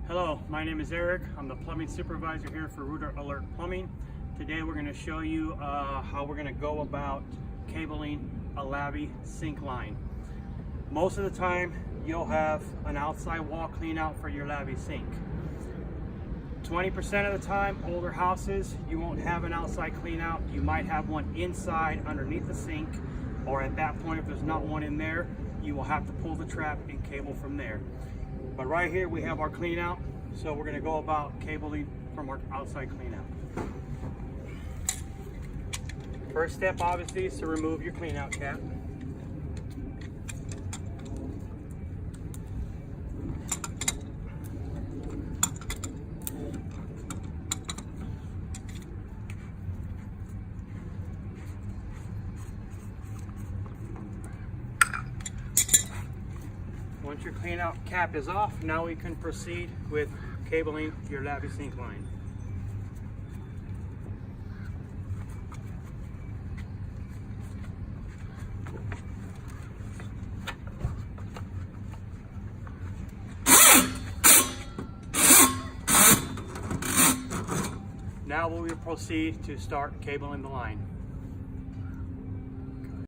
Hello, my name is Eric. I'm the plumbing supervisor here for Rooter Alert Plumbing. Today we're going to show you how we're going to go about cabling a lavy sink line. Most of the time you'll have an outside wall clean out for your lavy sink. 20% of the time, older houses, you won't have an outside clean out. You might have one inside underneath the sink, or at that point if there's not one in there, you will have to pull the trap and cable from there. But right here we have our clean out, so we're going to go about cabling from our outside clean out. First step obviously is to remove your clean out cap. Once your clean out cap is off, now we can proceed with cabling your lavy sink line. Now we will proceed to start cabling the line.